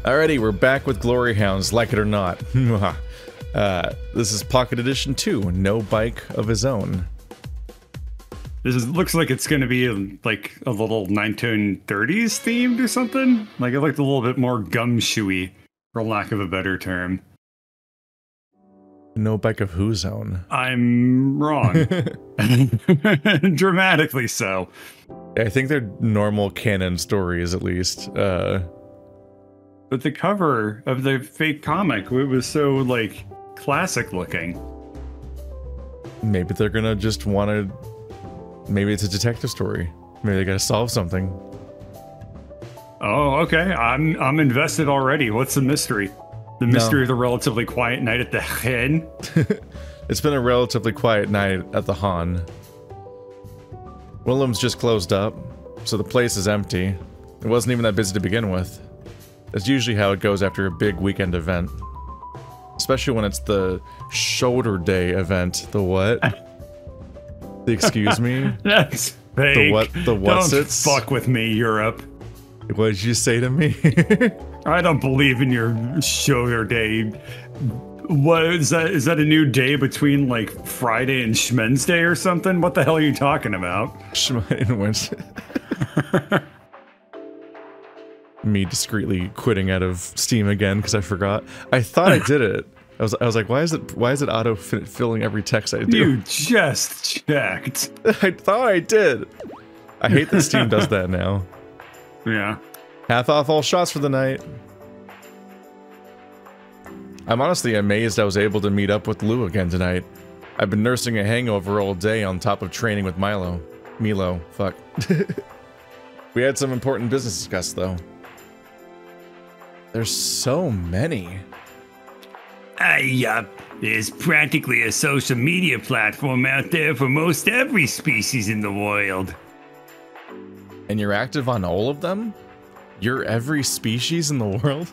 Alrighty, we're back with Glory Hounds, like it or not. This is Pocket Edition 2, no bike of his own. Looks like it's going to be like a little 1930s themed or something. Like it looked a little bit more gumshoey, for lack of a better term. No bike of whose own? I'm wrong. Dramatically so. I think they're normal canon stories, at least. But the cover of the fake comic, it was so, like, classic looking. Maybe they're gonna just want to... Maybe it's a detective story. Maybe they gotta solve something. Oh, okay. I'm invested already. What's the mystery? The mystery of the relatively quiet night at the Hen? It's been a relatively quiet night at the Han. Willem's just closed up, so the place is empty. It wasn't even that busy to begin with. That's usually how it goes after a big weekend event. Especially when it's the shoulder day event. The what? The excuse me? That's fake. The what? The what's Don't it's? fuck with me, Europe. What did you say to me? I don't believe in your shoulder day. What is that? Is that a new day between like Friday and Schmen's Day or something? What the hell are you talking about? Schmen's Wednesday. Me discreetly quitting out of Steam again because I forgot. I thought I did it. I was like, why is it auto filling every text I do? You just checked. I thought I did. I hate that Steam does that now. Yeah. Half off all shots for the night. I'm honestly amazed I was able to meet up with Lou again tonight. I've been nursing a hangover all day on top of training with Milo, fuck. We had some important business to discuss though. There's so many. There's practically a social media platform out there for most every species in the world. And you're active on all of them? You're every species in the world?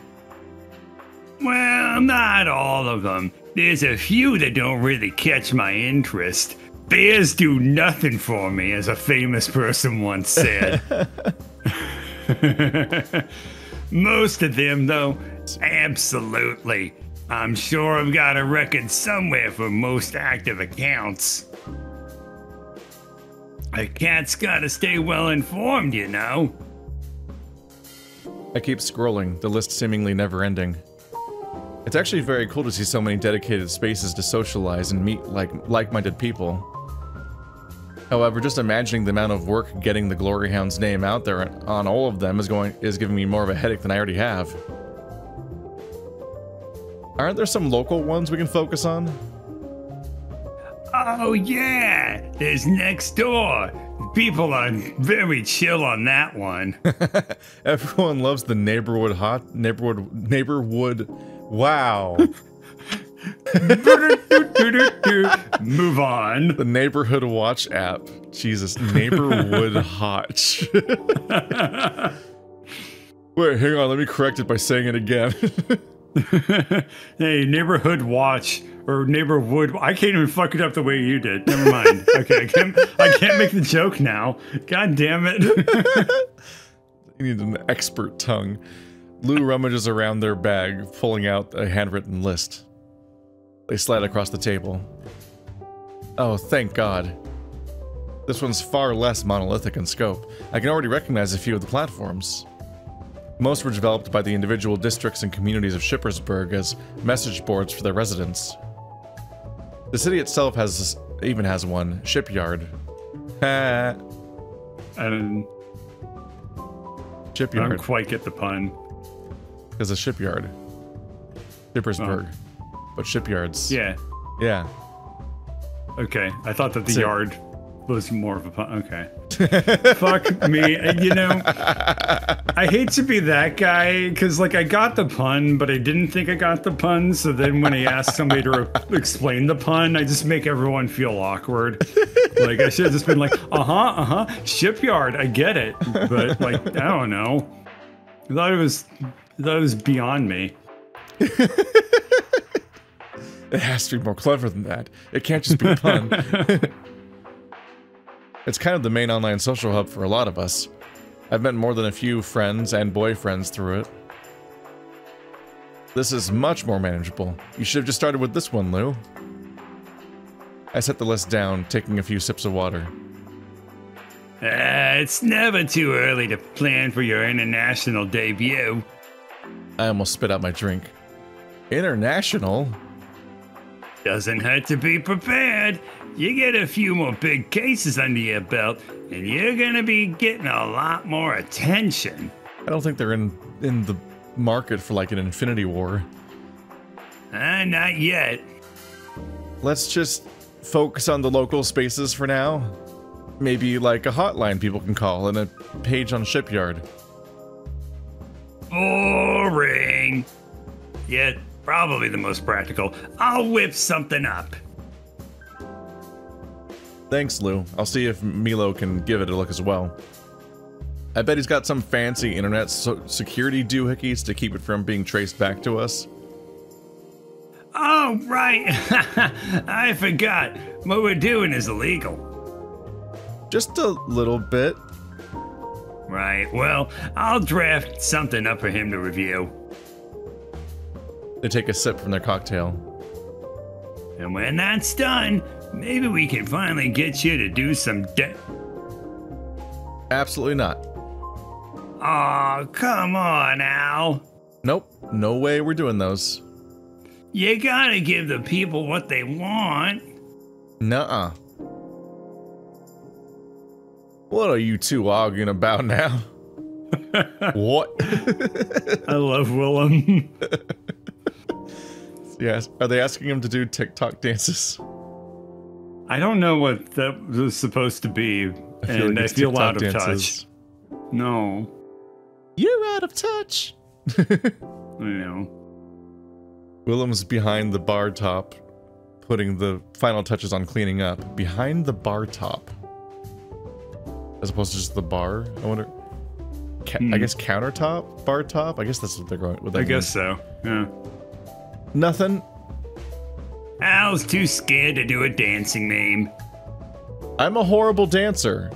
Well, not all of them. There's a few that don't really catch my interest. Bears do nothing for me, as a famous person once said. Most of them, though, absolutely. I'm sure I've got a record somewhere for most active accounts. A cat's gotta stay well informed, you know. I keep scrolling, the list seemingly never ending. It's actually very cool to see so many dedicated spaces to socialize and meet like-minded people. However, just imagining the amount of work getting the Glory Hound's name out there on all of them is giving me more of a headache than I already have. Aren't there some local ones we can focus on? Oh yeah, there's next door. People are very chill on that one. Everyone loves the neighborhood. Wow. Move on. The neighborhood watch app. Jesus, neighborhood hotch. Wait, hang on. Let me correct it by saying it again. Hey, neighborhood watch or neighborhood. I can't even fuck it up the way you did. Never mind. Okay, I can't make the joke now. God damn it. You need an expert tongue. Lou rummages around their bag, pulling out a handwritten list. They slide across the table. Oh, thank God. This one's far less monolithic in scope. I can already recognize a few of the platforms. Most were developed by the individual districts and communities of Schippersburg as message boards for their residents. The city itself even has one, Shipyard. I Shipyard. don't quite get the pun. Because a shipyard. Schippersburg. But shipyards. Yeah. Yeah. Okay. I thought that the yard was more of a pun. Okay. Fuck me. You know, I hate to be that guy, because, like, I got the pun, but I didn't think I got the pun, so then when I ask somebody to explain the pun, I just make everyone feel awkward. Like, I should have just been like, shipyard, I get it. But, like, I don't know. I thought it was beyond me. It has to be more clever than that. It can't just be a pun. It's kind of the main online social hub for a lot of us. I've met more than a few friends and boyfriends through it. This is much more manageable. You should have just started with this one, Lou. I set the list down, taking a few sips of water. It's never too early to plan for your international debut. I almost spit out my drink. International? Doesn't hurt to be prepared. You get a few more big cases under your belt, and you're gonna be getting a lot more attention. I don't think they're in the market for like an Infinity War. Not yet. Let's just focus on the local spaces for now. Maybe like a hotline people can call and a page on Shipyard. Boring. Yet probably the most practical. I'll whip something up. Thanks, Lou. I'll see if Milo can give it a look as well. I bet he's got some fancy internet security doohickeys to keep it from being traced back to us. Oh, right. I forgot. What we're doing is illegal. Just a little bit. Right. Well, I'll draft something up for him to review. They take a sip from their cocktail. And when that's done, maybe we can finally get you to do some Absolutely not. Aw, come on, Al. Nope. No way we're doing those. You gotta give the people what they want. Nuh-uh. What are you two arguing about now? What? I love Willem. Yes. Are they asking him to do TikTok dances? I don't know what that was supposed to be, and I feel out of touch. No. You're out of touch. I know. Willem's behind the bar top, putting the final touches on cleaning up. Behind the bar top. As opposed to just the bar, I wonder. I guess countertop? Bar top? I guess that's what they're going with. I guess so, yeah. Nothing. Al's too scared to do a dancing name. I'm a horrible dancer.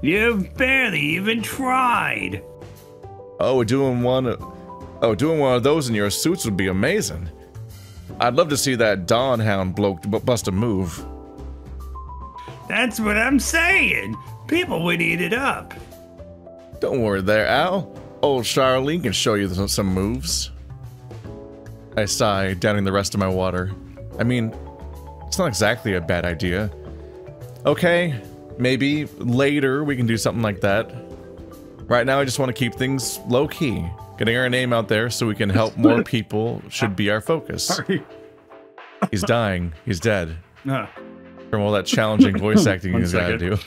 You've barely even tried. Oh, doing one of those in your suits would be amazing. I'd love to see that Dawn Hound bloke bust a move. That's what I'm saying. People would eat it up. Don't worry there, Al. Old Charlene can show you some moves. I sigh, downing the rest of my water. I mean, it's not exactly a bad idea. Okay, maybe later we can do something like that. Right now I just want to keep things low-key. Getting our name out there so we can help more people should be our focus. Sorry. He's dying. He's dead. From all that challenging voice acting he's got to do.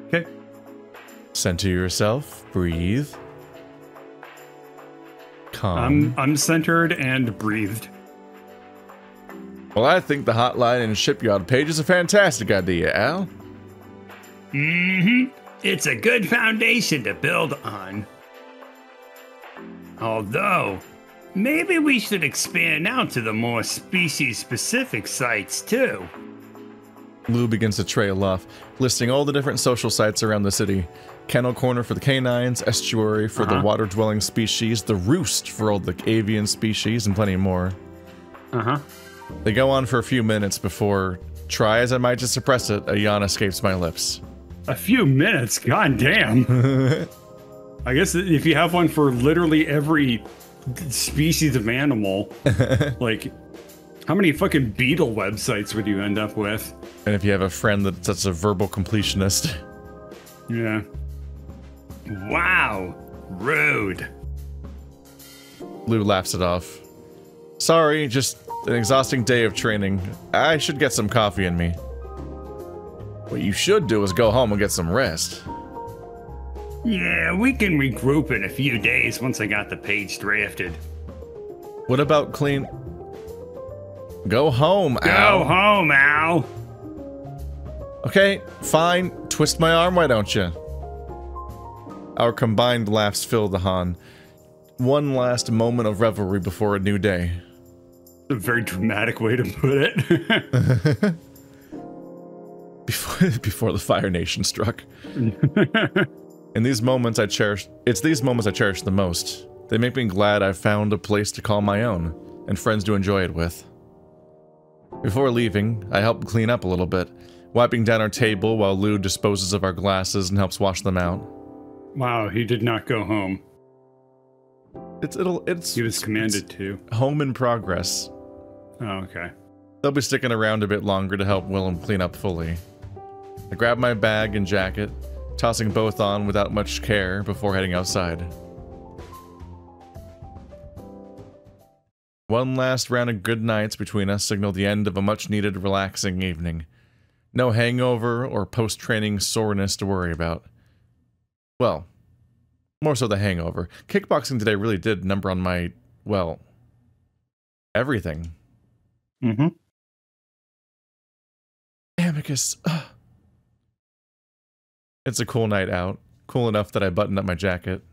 Okay. Center yourself. Breathe. Calm. I'm centered and breathed. Well, I think the hotline and shipyard page is a fantastic idea, Al. Mm-hmm. It's a good foundation to build on. Although, maybe we should expand out to the more species-specific sites, too. Lou begins to trail off, listing all the different social sites around the city. Kennel Corner for the canines, estuary for the water-dwelling species, the roost for all the avian species, and plenty more. They go on for a few minutes before, try as I might to suppress it, a yawn escapes my lips. A few minutes? God damn. I guess if you have one for literally every species of animal, like, how many fucking beetle websites would you end up with? And if you have a friend that's a verbal completionist. Yeah. Wow. Rude. Lou laughs it off. Sorry, just an exhausting day of training. I should get some coffee in me. What you should do is go home and get some rest. Yeah, we can regroup in a few days once I got the page drafted. What about clean... Go home, Al. Go home, Al. Okay, fine. Twist my arm, why don't you? Our combined laughs fill the Han. One last moment of revelry before a new day. A very dramatic way to put it. Before the Fire Nation struck. In these moments I cherish, it's these moments I cherish the most. They make me glad I've found a place to call my own, and friends to enjoy it with. Before leaving, I help clean up a little bit, wiping down our table while Lou disposes of our glasses and helps wash them out. Wow, he did not go home. He was commanded to. Home in progress. Oh, okay. They'll be sticking around a bit longer to help Willem clean up fully. I grab my bag and jacket, tossing both on without much care before heading outside. One last round of good nights between us signaled the end of a much-needed relaxing evening. No hangover or post-training soreness to worry about. Well, more so the hangover. Kickboxing today really did number on my, well, everything. Mm-hmm. Amicus. It's a cool night out. Cool enough that I button up my jacket.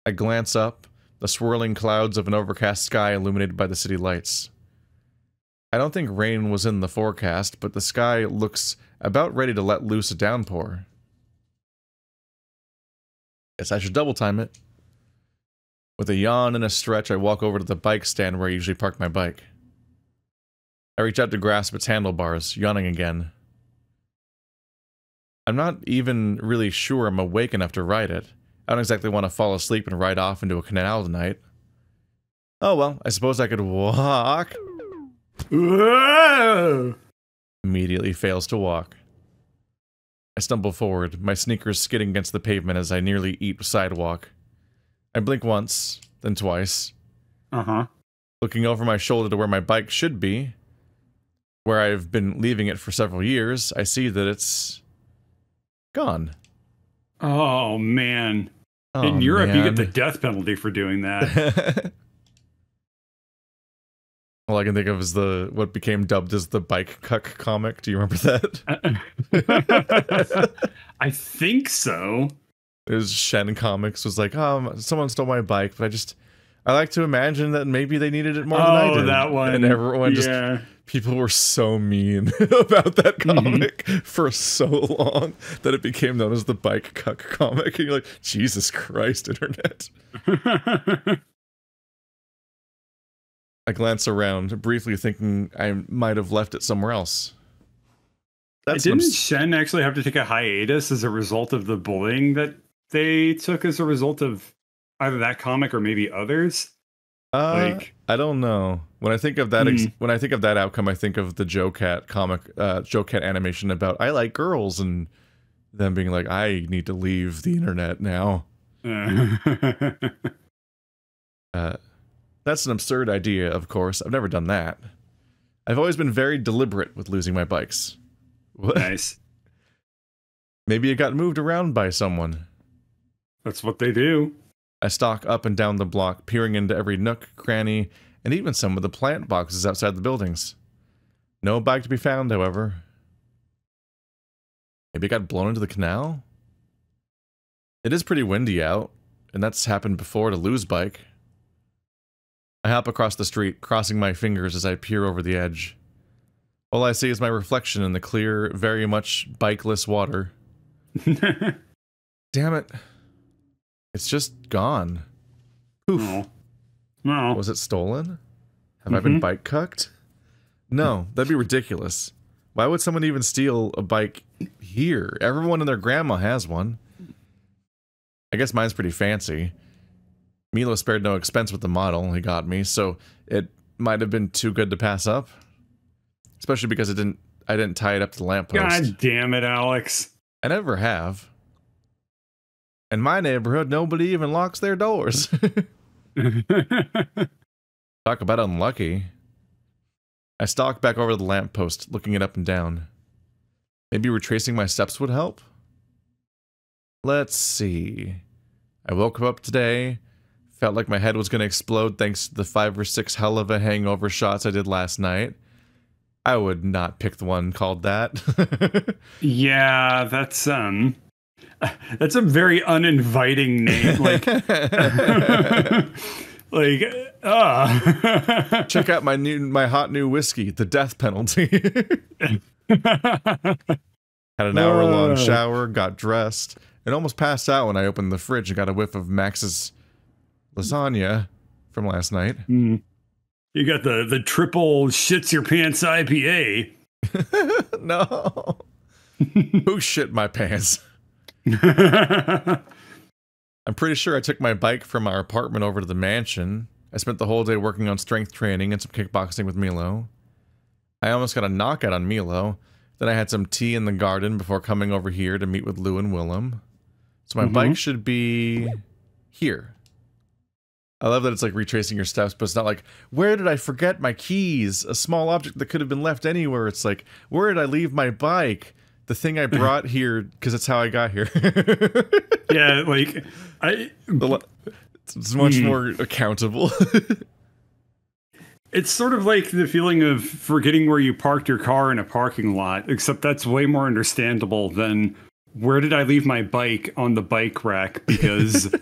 I glance up, the swirling clouds of an overcast sky illuminated by the city lights. I don't think rain was in the forecast, but the sky looks about ready to let loose a downpour. Guess I should double time it. With a yawn and a stretch, I walk over to the bike stand where I usually park my bike. I reach out to grasp its handlebars, yawning again. I'm not even really sure I'm awake enough to ride it. I don't exactly want to fall asleep and ride off into a canal tonight. Oh well, I suppose I could walk. Whoa! Immediately fails to walk. I stumble forward, my sneakers skidding against the pavement as I nearly eat sidewalk. I blink once, then twice. Uh-huh. Looking over my shoulder to where my bike should be, where I've been leaving it for several years, I see that it's gone. Oh, man. Oh, in Europe, man. you get the death penalty for doing that. All I can think of is what became dubbed as the bike cuck comic. Do you remember that? I think so. It was Shen Comics was like, someone stole my bike, but I like to imagine that maybe they needed it more than I did. Oh, that one. And everyone people were so mean about that comic for so long that it became known as the bike cuck comic. And you're like, Jesus Christ, internet. I glance around, briefly thinking I might have left it somewhere else. Didn't Shen actually have to take a hiatus as a result of the bullying that they took as a result of either that comic or maybe others? I don't know. When I think of that, when I think of that outcome, I think of the Joe Cat comic, Joe Cat animation about I like girls and them being like, I need to leave the internet now. That's an absurd idea, of course. I've never done that. I've always been very deliberate with losing my bikes. What? Nice. Maybe it got moved around by someone. That's what they do. I stalk up and down the block, peering into every nook, cranny, and even some of the plant boxes outside the buildings. No bike to be found, however. Maybe it got blown into the canal? It is pretty windy out, and that's happened before to Lou's bike. I hop across the street, crossing my fingers as I peer over the edge. All I see is my reflection in the clear, very much bikeless water. Damn it. It's just gone. Poof. Oh. No. Was it stolen? Have I been bike cucked? No, that'd be ridiculous. Why would someone even steal a bike here? Everyone and their grandma has one. I guess mine's pretty fancy. Milo spared no expense with the model he got me, so it might have been too good to pass up. Especially because I didn't tie it up to the lamppost. God damn it, Alex. I never have. In my neighborhood, nobody even locks their doors. Talk about unlucky. I stalk back over the lamppost, looking it up and down. Maybe retracing my steps would help? Let's see. I woke up today, felt like my head was going to explode thanks to the 5 or 6 hell of a hangover shots I did last night. I would not pick the one called that. Yeah, that's a very uninviting name. Like, Check out my hot new whiskey, the death penalty. Had an hour-long shower, got dressed, and almost passed out when I opened the fridge and got a whiff of Max's lasagna from last night. You got the triple shits your pants IPA. No. Who shit my pants? I'm pretty sure I took my bike from our apartment over to the mansion. I spent the whole day working on strength training and some kickboxing with Milo. I almost got a knockout on Milo. Then I had some tea in the garden before coming over here to meet with Lou and Willem. So my bike should be here. I love that it's like retracing your steps, but it's not like, where did I forget my keys? A small object that could have been left anywhere. It's like, where did I leave my bike? The thing I brought here, because it's how I got here. Yeah, like, it's much more accountable. It's sort of like the feeling of forgetting where you parked your car in a parking lot, except that's way more understandable than where did I leave my bike on the bike rack? Because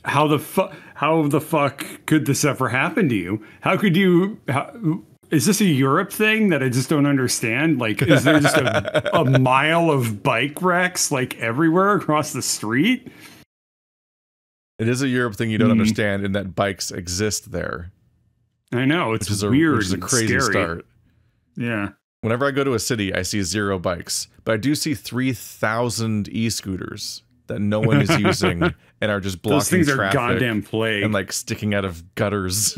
how the fuck could this ever happen to you? How could you? Is this a Europe thing that I just don't understand? Like, is there just a mile of bike racks like everywhere across the street? It is a Europe thing you don't understand, in that bikes exist there. I know, it's weird. Which is a crazy start. Yeah. Whenever I go to a city, I see 0 bikes, but I do see 3,000 e-scooters that no one is using and are just blocking traffic. Those things are goddamn plague. And like sticking out of gutters.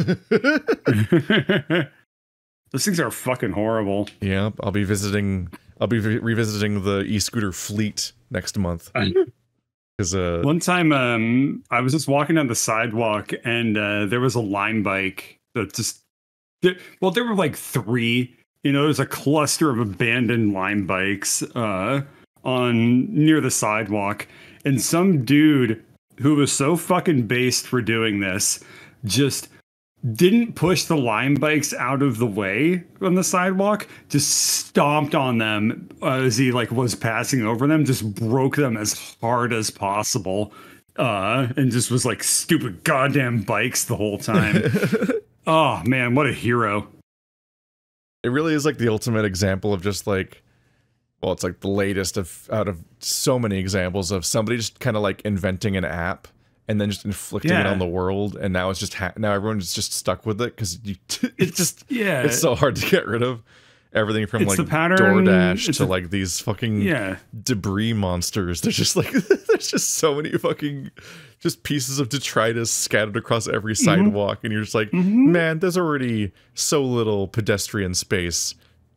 Those things are fucking horrible. Yeah, I'll be revisiting the e-scooter fleet next month. One time, I was just walking down the sidewalk and there was a Lime bike that just, well, there were like 3. You know, there's a cluster of abandoned Lime bikes near the sidewalk, and some dude who was so fucking based for doing this just didn't push the Lime bikes out of the way on the sidewalk, just stomped on them as he like was passing over them, just broke them as hard as possible, and just was like, stupid goddamn bikes the whole time. Oh man, what a hero. It really is like the ultimate example of just like, well, it's like the latest out of so many examples of somebody just kind of like inventing an app and then just inflicting it on the world, and now it's just now everyone's just stuck with it because it's so hard to get rid of. Everything from like DoorDash to like these fucking debris monsters. There's just like there's just so many fucking just pieces of detritus scattered across every sidewalk, and you're just like, man, there's already so little pedestrian space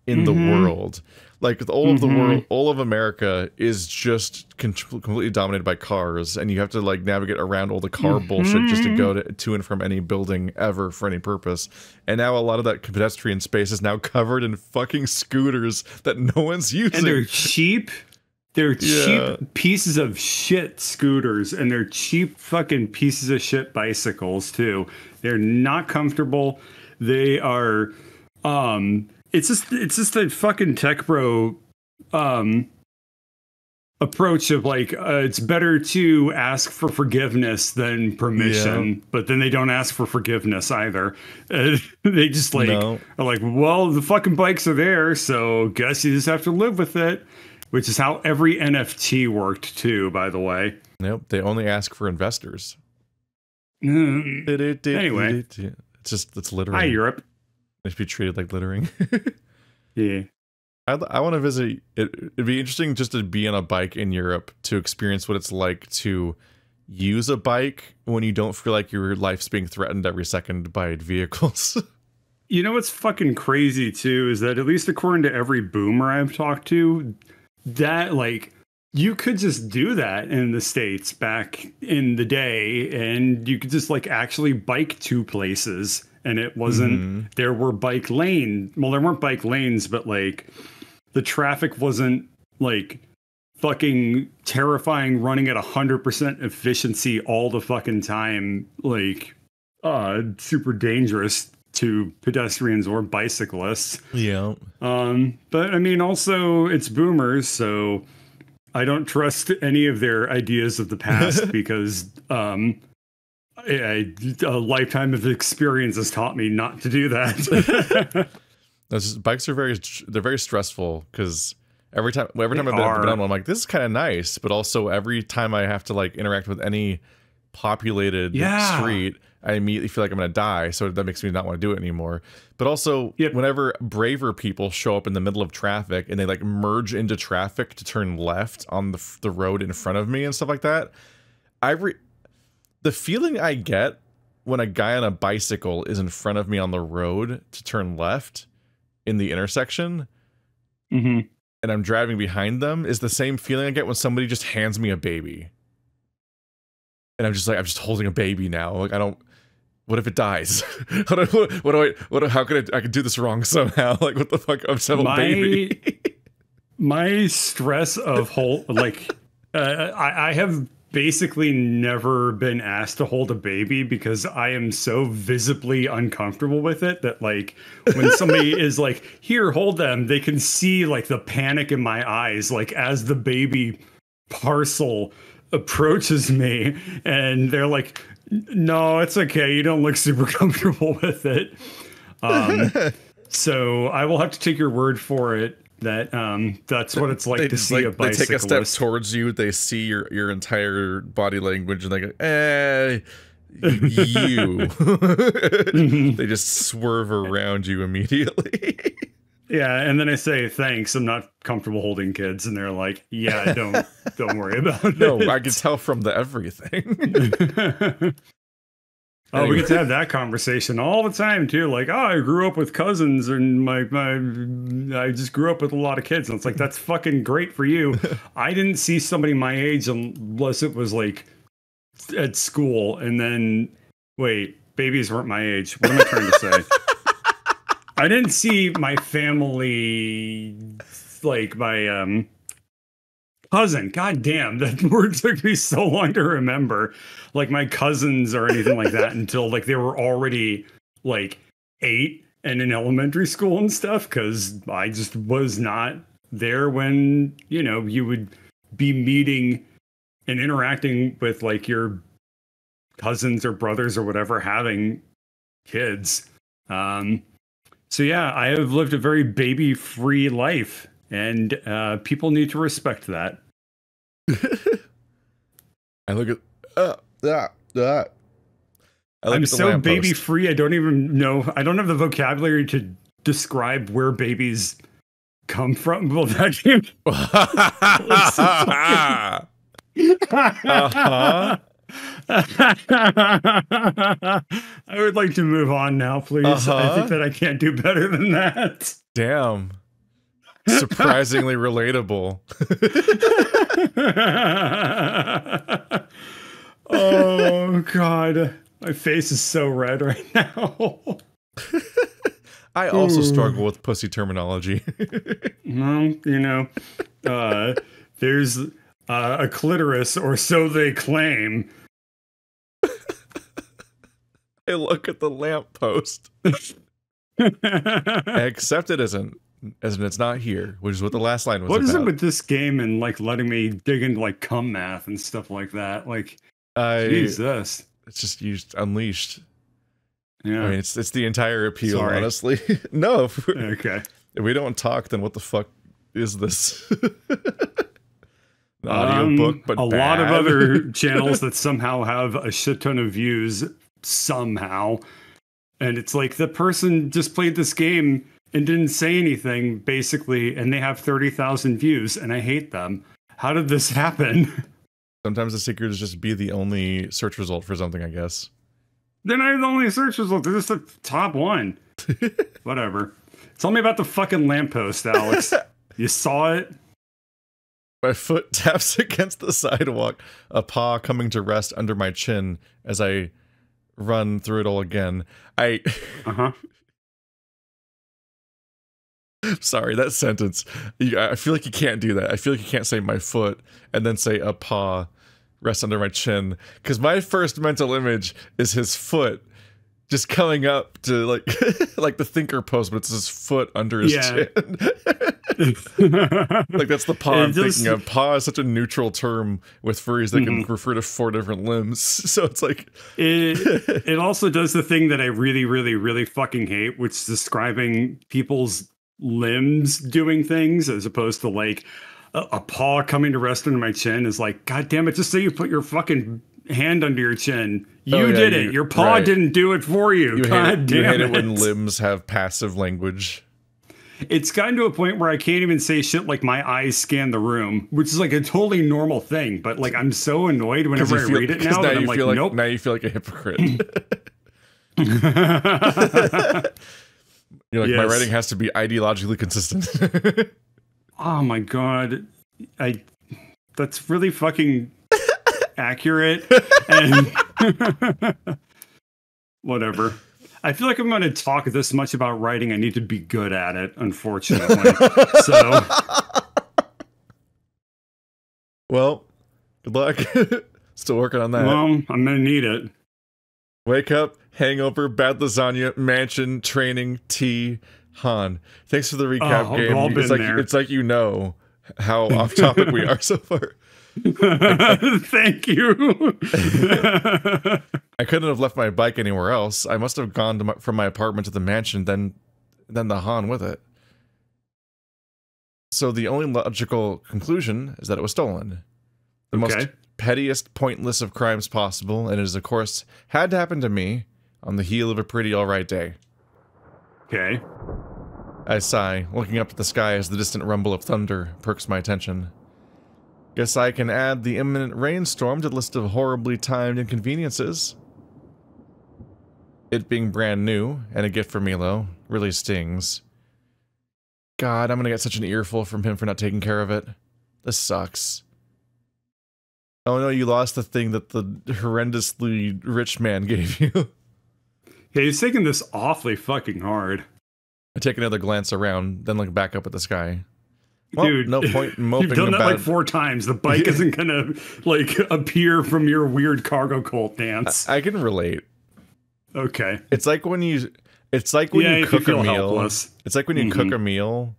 in the world. Like all of the world, all of America is just completely dominated by cars, and you have to like navigate around all the car bullshit just to go to and from any building ever for any purpose. And now a lot of that pedestrian space is now covered in fucking scooters that no one's using. And they're cheap. They're cheap pieces of shit scooters, and they're cheap fucking pieces of shit bicycles too. They're not comfortable. They are it's just the fucking tech bro approach of like it's better to ask for forgiveness than permission, but then they don't ask for forgiveness either. They just like are like, well, the fucking bikes are there, so guess you just have to live with it, which is how every NFT worked too, by the way. Nope, they only ask for investors. Anyway, it's littering. Hi, Europe. It should be treated like littering. Yeah. I want to visit. It'd be interesting just to be on a bike in Europe to experience what it's like to use a bike when you don't feel like your life's being threatened every second by vehicles. You know what's fucking crazy too is that at least according to every boomer I've talked to, that like you could just do that in the States back in the day, and you could just like actually bike to places. And it wasn't, there were bike lane. Well, there weren't bike lanes, but like the traffic wasn't like fucking terrifying, running at 100% efficiency all the fucking time. Like, super dangerous to pedestrians or bicyclists. Yeah. But I mean, also it's boomers, so I don't trust any of their ideas of the past because, a lifetime of experience has taught me not to do that. Bikes are very stressful because Every time I've been on one, I'm like, this is kind of nice, but also every time I have to like interact with any populated street, I immediately feel like I'm gonna die, so that makes me not want to do it anymore. But also, whenever braver people show up in the middle of traffic and they like merge into traffic to turn left on the road in front of me and stuff like that, the feeling I get when a guy on a bicycle is in front of me on the road to turn left in the intersection, and I'm driving behind them, is the same feeling I get when somebody just hands me a baby. And I'm just like, I'm just holding a baby now. Like, I don't. What if it dies? How could I could do this wrong somehow? Like, what the fuck? I'm still a baby. My stress of I have basically never been asked to hold a baby because I am so visibly uncomfortable with it that like when somebody is like, here, hold them, they can see like the panic in my eyes, like as the baby parcel approaches me, and they're like, no, it's okay, you don't look super comfortable with it. So I will have to take your word for it that that's what it's like to see a bicyclist. They take a step towards you, they see your entire body language, and they go, you. They just swerve around you immediately. Yeah, and then I say, thanks, I'm not comfortable holding kids, and they're like, yeah, don't worry about it. No, I can tell from the everything. Oh, we get to have that conversation all the time too. Like, oh, I grew up with cousins, and I just grew up with a lot of kids. And it's like, that's fucking great for you. I didn't see somebody my age unless it was like at school. And then, wait, babies weren't my age. What am I trying to say? I didn't see my family, like my cousin. God damn, that word took me so long to remember. Like my cousins or anything like that until like they were already like 8 and in elementary school and stuff, because I just was not there when, you know, you would be meeting and interacting with like your cousins or brothers or whatever having kids. So yeah, I have lived a very baby-free life, and people need to respect that. I look at I'm so baby-free, I don't even know. I don't have the vocabulary to describe where babies come from. Well, that came. I would like to move on now, please. I think that I can't do better than that. Damn. Surprisingly relatable. Oh, God. My face is so red right now. I also struggle with pussy terminology. Well, you know, there's a clitoris, or so they claim. I look at the lamppost. Except it isn't, as in it's not here, which is what the last line was What about. is it with this game and like letting me dig into like cum math and stuff like that? Like, Jesus. It's just used unleashed. Yeah. I mean, it's the entire appeal, Sorry. honestly. No. Okay. If we don't talk, then what the fuck is this? An audiobook, but a lot of other channels that somehow have a shit ton of views somehow. And it's like the person just played this game and didn't say anything, basically, and they have 30,000 views, and I hate them. How did this happen? Sometimes the secret is just be the only search result for something, I guess. Then I have the only search result. They're just the top one. Whatever. Tell me about the fucking lamppost, Alex. You saw it? My foot taps against the sidewalk, a paw coming to rest under my chin as I run through it all again. Sorry, that sentence. I feel like you can't do that. I feel like you can't say my foot and then say a paw rests under my chin. Because my first mental image is his foot just coming up to like like the thinker pose, but it's his foot under his chin. Like that's the paw I'm thinking of. Paw is such a neutral term with furries that can refer to 4 different limbs. So it's like it also does the thing that I really, really, really fucking hate, which is describing people's limbs doing things as opposed to like a paw coming to rest under my chin is like, God damn it, just say you put your fucking hand under your chin. You did it. Your paw didn't do it for you. God damn it. You hate it when limbs have passive language. It's gotten to a point where I can't even say shit like my eyes scan the room, which is like a totally normal thing. But like, I'm so annoyed whenever I read it now that I'm like, nope. Now you feel like a hypocrite. You're like, my writing has to be ideologically consistent. Oh my God. That's really fucking accurate. And whatever. I feel like I'm going to talk this much about writing. I need to be good at it, unfortunately. So. Well, good luck. Still working on that. Well, I'm going to need it. Wake up, hangover, bad lasagna, mansion, training, tea, Han. Thanks for the recap game. It's like you know how off topic we are so far. Thank you. I couldn't have left my bike anywhere else. I must have gone from my apartment to the mansion, then the Han with it. So the only logical conclusion is that it was stolen. The most pettiest, pointless of crimes possible, and it is, of course, had to happen to me on the heel of a pretty alright day. Okay. I sigh, looking up at the sky as the distant rumble of thunder perks my attention. Guess I can add the imminent rainstorm to the list of horribly timed inconveniences. It being brand new, and a gift for Milo, really stings. God, I'm gonna get such an earful from him for not taking care of it. This sucks. Oh no, you lost the thing that the horrendously rich man gave you. Yeah, he's taking this awfully fucking hard. I take another glance around, then look back up at the sky. Well, dude, no point in moping you've done that about like 4 times. The bike isn't gonna like appear from your weird cargo cult dance. I can relate. Okay. It's like when you cook a meal. Helpless. It's like when you cook a meal,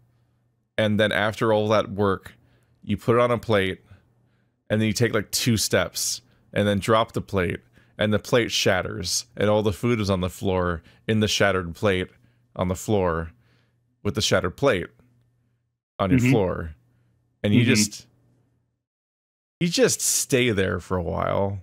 and then after all that work, you put it on a plate, and then you take like 2 steps, and then drop the plate, and the plate shatters, and all the food is on the floor in the shattered plate on the floor with the shattered plate on your floor, and you just stay there for a while.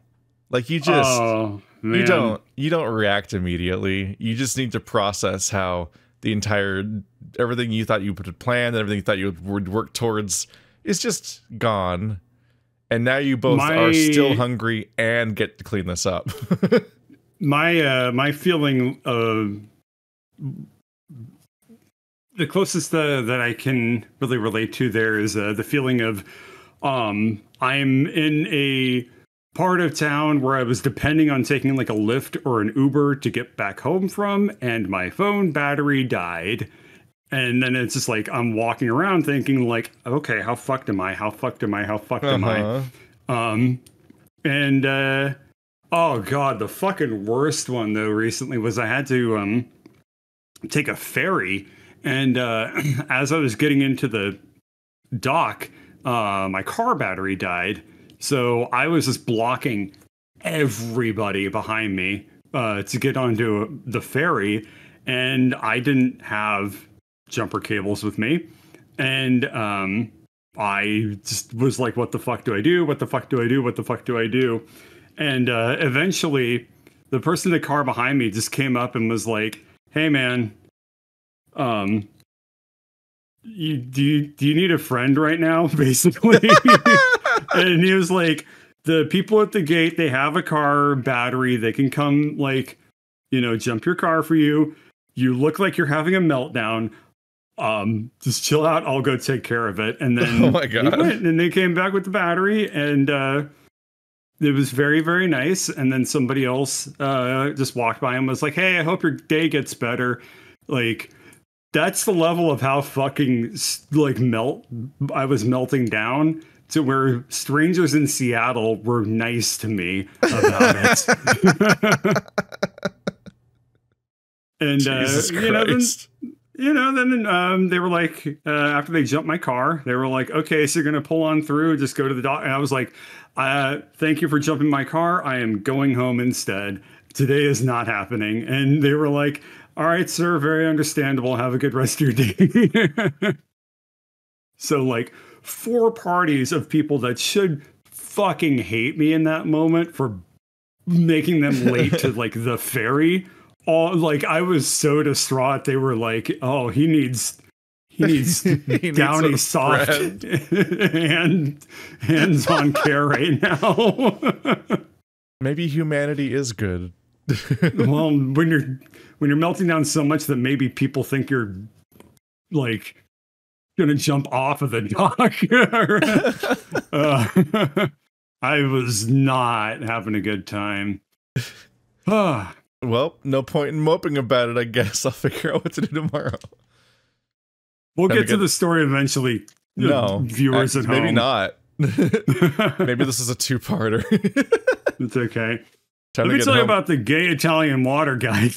Like you don't react immediately. You just need to process how everything you thought you would plan and everything you thought you would work towards is just gone. And now you both are still hungry and get to clean this up. My feeling of the closest that I can really relate to there is the feeling of I'm in a part of town where I was depending on taking like a Lyft or an Uber to get back home from, and my phone battery died. And then it's just like I'm walking around thinking like, okay, how fucked am I? How fucked am I? How fucked am I? Oh god, the fucking worst one though recently was I had to take a ferry, and as I was getting into the dock, my car battery died. So I was just blocking everybody behind me to get onto the ferry, and I didn't have jumper cables with me, and I just was like, what the fuck do I do? What the fuck do I do? What the fuck do I do? And eventually the person in the car behind me just came up and was like, hey man, do you need a friend right now, basically? And he was like, the people at the gate, they have a car battery, they can come like, jump your car for you. You look like you're having a meltdown. Just chill out, I'll go take care of it. And then oh my god, went, and they came back with the battery, and it was very, very nice. And then somebody else just walked by and was like, hey, I hope your day gets better. Like, that's the level of how fucking like I was melting down, to where strangers in Seattle were nice to me about it. And Jesus Christ. Then they were like, after they jumped my car, they were like, okay, so you're going to pull on through, just go to the dock. And I was like, thank you for jumping my car. I am going home instead. Today is not happening. And they were like, all right, sir, very understandable. Have a good rest of your day. So, like, 4 parties of people that should fucking hate me in that moment for making them late to, like, the ferry. All, like, I was so distraught. They were like, oh, he needs Downy soft hands-on care right now. Maybe humanity is good. Well, when you're melting down so much that maybe people think you're like gonna jump off of the dock. I was not having a good time. Well, no point in moping about it, I guess. I'll figure out what to do tomorrow. We'll get to the story eventually. No, viewers at home. Maybe not. Maybe this is a 2-parter. It's okay. Let me tell you about the gay Italian water guy.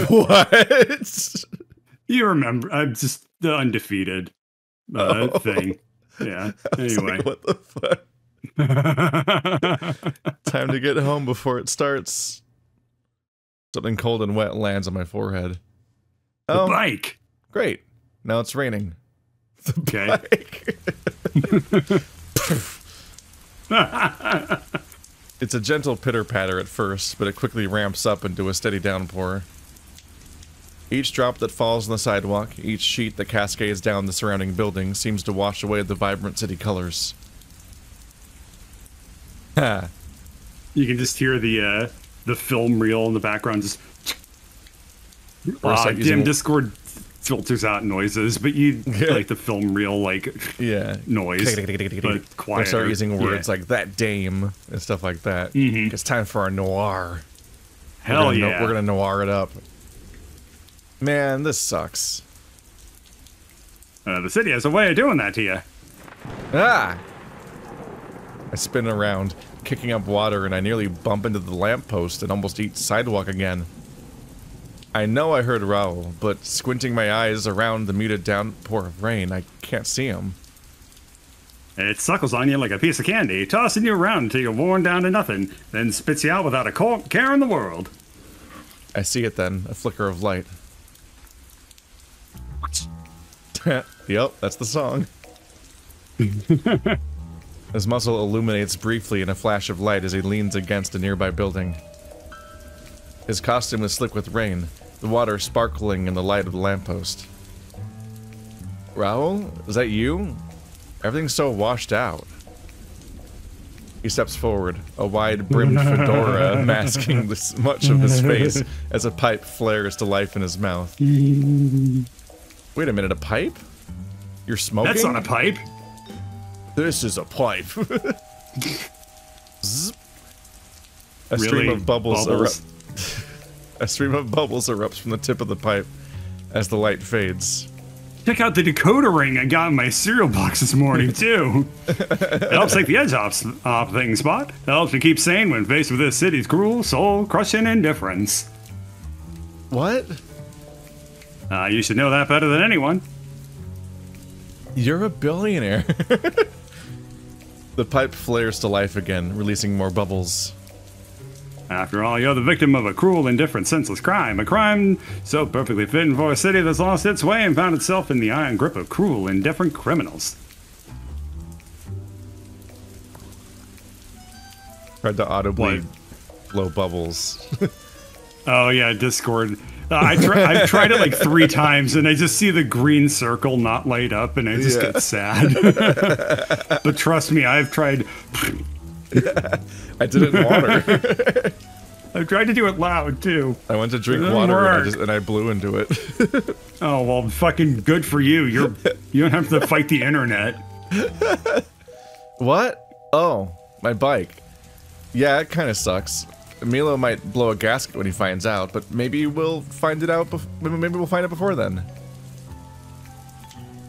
What? You remember? I'm just the undefeated thing. Yeah. Anyway. Like, what the fuck? Time to get home before it starts. Something cold and wet lands on my forehead. The bike. Great. Now it's raining. The bike. It's a gentle pitter-patter at first, but it quickly ramps up into a steady downpour. Each drop that falls on the sidewalk, each sheet that cascades down the surrounding building, seems to wash away the vibrant city colors. Ha! You can just hear the film reel in the background. Just damn Discord filters out noises, but you like the film reel noise. But quieter. I start using words like that dame and stuff like that. It's time for our noir. Hell yeah. We're gonna noir it up. Man, this sucks. The city has a way of doing that to you. Ah! I spin around, kicking up water, and I nearly bump into the lamppost and almost eat sidewalk again. I know I heard Raoul, but squinting my eyes around the muted downpour of rain, I can't see him. It suckles on you like a piece of candy, tossing you around until you're worn down to nothing, then spits you out without a care in the world. I see it then, a flicker of light. Yep, that's the song. His muzzle illuminates briefly in a flash of light as he leans against a nearby building. His costume is slick with rain, the water sparkling in the light of the lamppost. Raoul, is that you? Everything's so washed out. He steps forward, a wide-brimmed fedora masking much of his face as a pipe flares to life in his mouth. Wait a minute, a pipe? You're smoking? That's not a pipe. This is a pipe. A really? stream of bubbles erupts. A stream of bubbles erupts from the tip of the pipe as the light fades. Check out the decoder ring I got in my cereal box this morning, too. It helps take the edge off things, Spot. It helps me keep sane when faced with this city's cruel, soul-crushing indifference. What? You should know that better than anyone. You're a billionaire. The pipe flares to life again, releasing more bubbles. After all, you're the victim of a cruel, indifferent, senseless crime. A crime so perfectly fitting for a city that's lost its way and found itself in the iron grip of cruel, indifferent criminals. Tried to audibly blow bubbles. Oh yeah, Discord. I've tried it like 3 times, and I just see the green circle not light up, and I just get sad. But trust me, I've tried... I did it in water. I've tried to do it loud, too. I went to drink water, and I blew into it. Oh, well, fucking good for you. You don't have to fight the internet. What? Oh, my bike. Yeah, it kind of sucks. Milo might blow a gasket when he finds out, but maybe we'll find it out. Maybe we'll find it before then.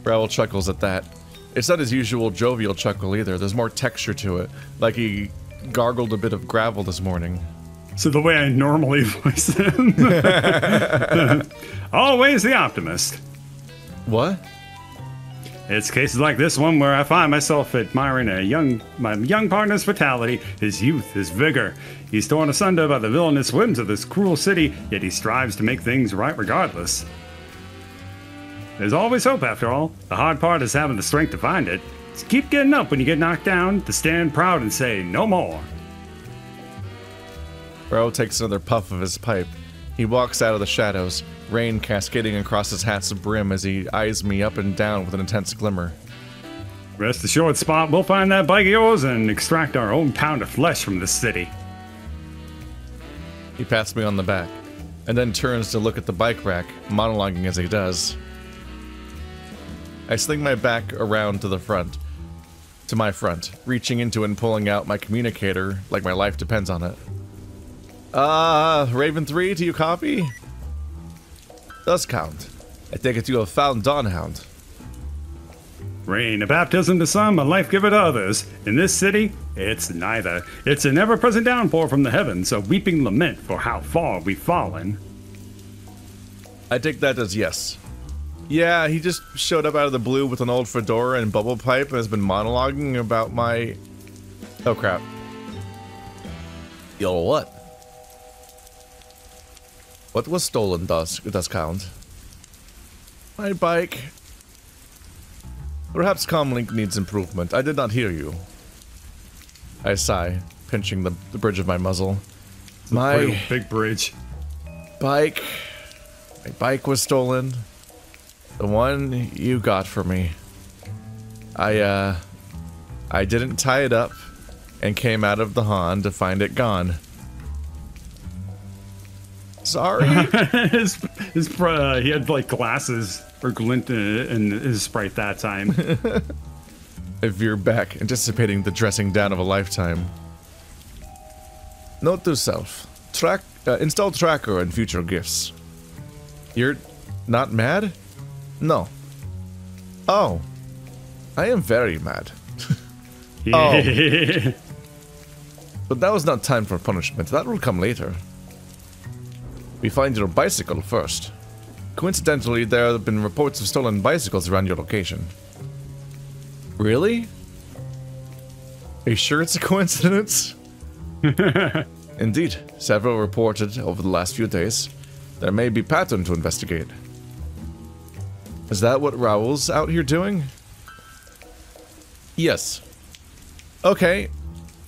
Raoul chuckles at that. It's not his usual jovial chuckle either. There's more texture to it, like he gargled a bit of gravel this morning. So the way I normally voice him. Always the optimist. What? It's cases like this one where I find myself admiring my young partner's vitality, his youth, his vigor. He's torn asunder by the villainous whims of this cruel city, yet he strives to make things right regardless. There's always hope after all. The hard part is having the strength to find it. So keep getting up when you get knocked down, to stand proud and say, no more. Bro takes another puff of his pipe. He walks out of the shadows, rain cascading across his hat's brim as he eyes me up and down with an intense glimmer. Rest assured, Spot, we'll find that bike of yours and extract our own pound of flesh from this city. He pats me on the back, and then turns to look at the bike rack, monologuing as he does. I sling my back around to the front, to my front, reaching into and pulling out my communicator like my life depends on it. Raven 3, do you copy? Does count. I take it you have found Dawn Hound. Rain, a baptism to some, a life giver to others. In this city, it's neither. It's an ever-present downpour from the heavens, a weeping lament for how far we've fallen. I take that as yes. Yeah, he just showed up out of the blue with an old fedora and bubble pipe and has been monologuing about my... Oh crap. Yo, what? What was stolen does count. My bike. Perhaps comlink needs improvement. I did not hear you. I sigh, pinching the bridge of my muzzle. My big bridge. Bike. My bike was stolen. The one you got for me. I didn't tie it up and came out of the Han to find it gone. Sorry. He had like glasses or glint in his sprite that time. I veer back, anticipating the dressing down of a lifetime. Note to self: install tracker and future gifts. You're not mad? No. Oh, I am very mad. Oh, but that was not time for punishment. That will come later. We find your bicycle first. Coincidentally, there have been reports of stolen bicycles around your location. Really? Are you sure it's a coincidence? Indeed, several reported over the last few days. There may be pattern to investigate. Is that what Raoul's out here doing? Yes. Okay,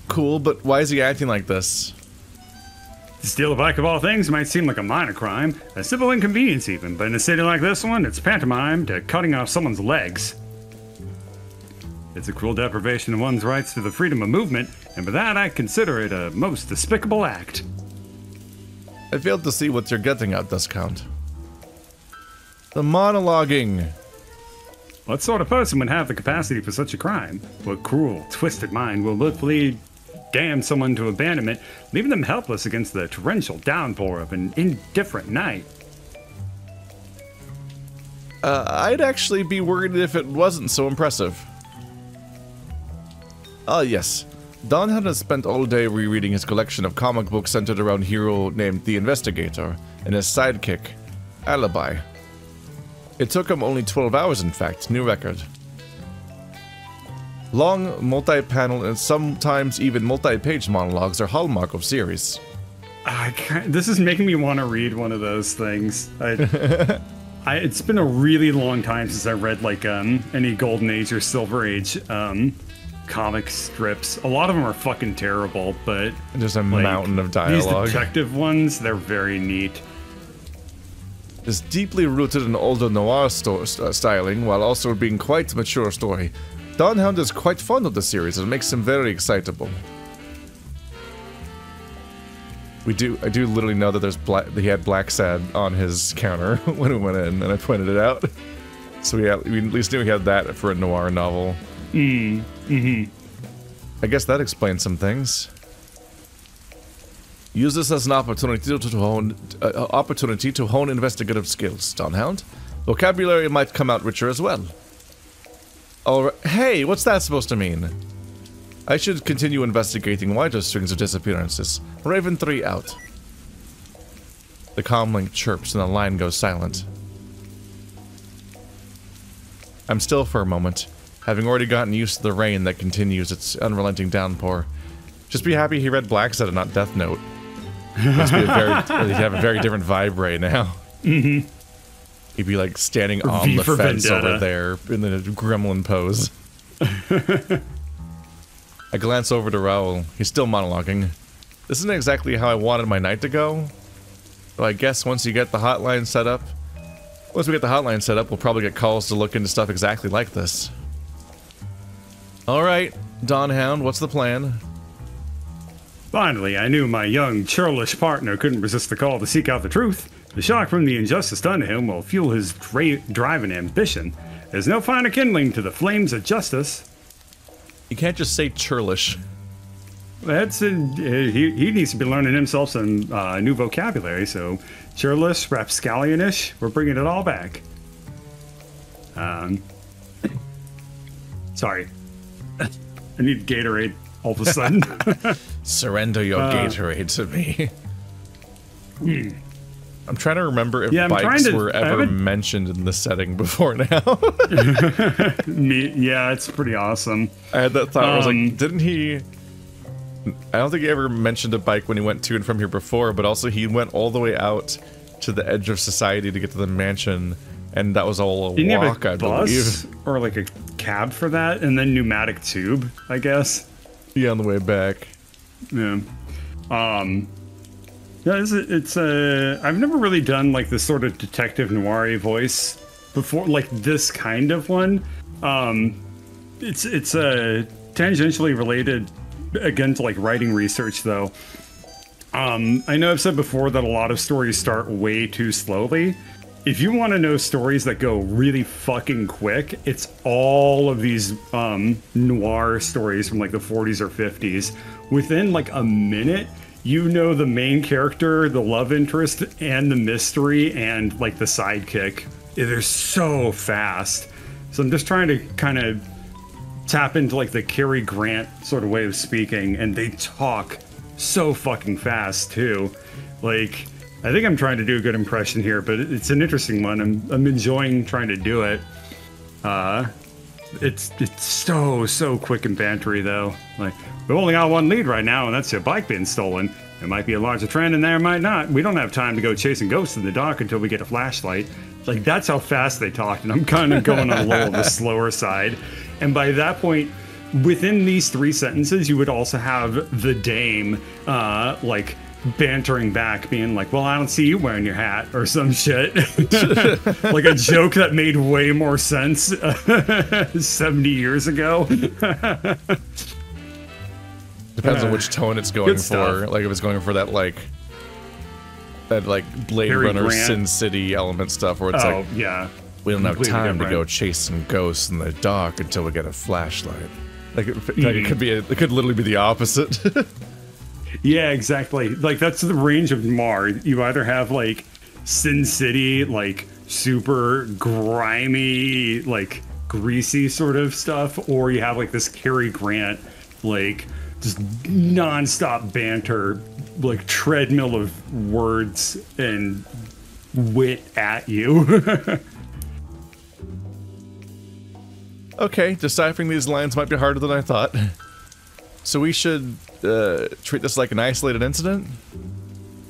cool, but why is he acting like this? To steal a bike of all things might seem like a minor crime, a simple inconvenience even, but in a city like this one, it's pantomime to cutting off someone's legs. It's a cruel deprivation of one's rights to the freedom of movement, and for that I consider it a most despicable act. I failed to see what you're getting at, Count. The monologuing. What sort of person would have the capacity for such a crime? What cruel, twisted mind will willfully damn someone to abandonment, leaving them helpless against the torrential downpour of an indifferent night? I'd actually be worried if it wasn't so impressive. Ah, yes. Dawn has spent all day rereading his collection of comic books centered around a hero named the Investigator and his sidekick, Alibi. It took him only 12 hours, in fact, new record. Long, multi-panel, and sometimes even multi-page monologues are hallmark of series. This is making me want to read one of those things. It's been a really long time since I read like any Golden Age or Silver Age comic strips. A lot of them are fucking terrible, but there's a mountain of dialogue. These detective ones, they're very neat. It's deeply rooted in older noir styling, while also being quite a mature story. Dawn Hound is quite fond of the series, and it makes him very excitable. I do literally know that he had Black Sad on his counter when we went in, and I pointed it out. So we at least knew he had that for a noir novel. I guess that explains some things. Use this as an opportunity to hone investigative skills, Dawn Hound. Vocabulary might come out richer as well. Hey, what's that supposed to mean? I should continue investigating wider strings of disappearances. Raven 3 out. The comlink chirps and the line goes silent. I'm still for a moment, having already gotten used to the rain that continues its unrelenting downpour. Just be happy he read Black Set and not Death Note. Must be he'd have a very different vibe right now. Mm-hmm. He'd be like standing on the fence over there in the gremlin pose. I glance over to Raoul. He's still monologuing. This isn't exactly how I wanted my night to go. Well, I guess once we get the hotline set up, we'll probably get calls to look into stuff exactly like this. Alright, Dawn Hound, what's the plan? Finally, I knew my young, churlish partner couldn't resist the call to seek out the truth. The shock from the injustice done to him will fuel his drive and ambition. There's no finer kindling to the flames of justice. You can't just say churlish. That's he needs to be learning himself some new vocabulary, so churlish, rapscallionish, we're bringing it all back. Sorry. I need Gatorade all of a sudden. Surrender your Gatorade to me. I'm trying to remember if bikes were ever mentioned in this setting before now. Yeah, it's pretty awesome. I had that thought. I was like, didn't he... I don't think he ever mentioned a bike when he went to and from here before, but also he went all the way out to the edge of society to get to the mansion, and that was all a walk, I believe. Or like a cab for that, and then pneumatic tube, I guess. Yeah, on the way back. Yeah. Yeah, I've never really done like this sort of detective noir voice before, like this kind of one. It's tangentially related again to like writing research though. I know I've said before that a lot of stories start way too slowly. If you want to know stories that go really fucking quick, it's all of these noir stories from like the 40s or 50s. Within like a minute, you know the main character, the love interest, and the mystery, and like the sidekick. They're so fast. So I'm just trying to kind of tap into like the Cary Grant sort of way of speaking, and they talk so fucking fast too. Like, I think I'm trying to do a good impression here, but it's an interesting one. I'm enjoying trying to do it. It's so quick and bantery though. Like, we've only got one lead right now, and that's your bike being stolen. There might be a larger trend, and there might not. We don't have time to go chasing ghosts in the dark until we get a flashlight. Like, that's how fast they talked, and I'm kind of going on a little of the slower side. And by that point, within these 3 sentences, you would also have the dame, like, bantering back, being like, well, I don't see you wearing your hat, or some shit. Like a joke that made way more sense 70 years ago. Depends on which tone it's going for. Like, if it's going for that Blade Harry Runner Grant. Sin City element stuff, where it's like, yeah, we don't have completely time different. to go chase some ghosts in the dark until we get a flashlight. Like, it could literally be the opposite. Yeah, exactly. Like, that's the range of noir. You either have like Sin City, like super grimy, like greasy sort of stuff, or you have like this Cary Grant, like just non-stop banter, like treadmill of words and wit at you. Okay, deciphering these lines might be harder than I thought. So we should treat this like an isolated incident?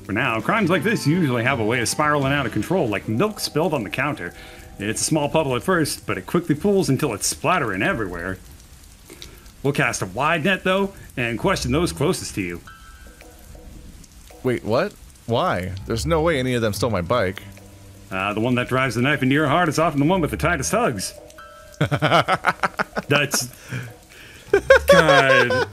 For now, crimes like this usually have a way of spiraling out of control, like milk spilled on the counter. It's a small puddle at first, but it quickly pools until it's splattering everywhere. We'll cast a wide net, though, and question those closest to you. Wait, what? Why? There's no way any of them stole my bike. The one that drives the knife into your heart is often the one with the tightest hugs. That's... God...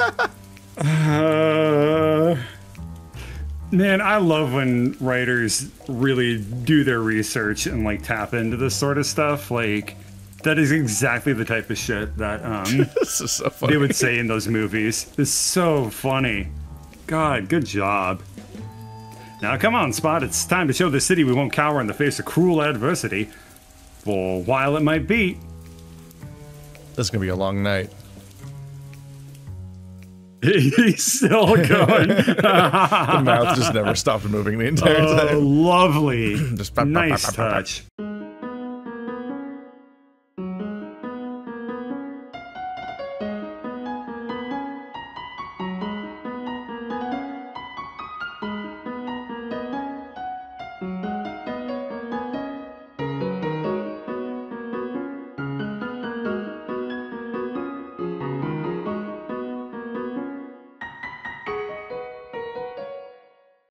Man, I love when writers really do their research and like tap into this sort of stuff. Like, that is exactly the type of shit that This is so funny. they would say in those movies. It's so funny. God, good job. Now come on, Spot, it's time to show the city we won't cower in the face of cruel adversity. For while it might be. This is gonna be a long night. He's still going. The mouth just never stopped moving the entire time. Oh, lovely. Just Nice touch.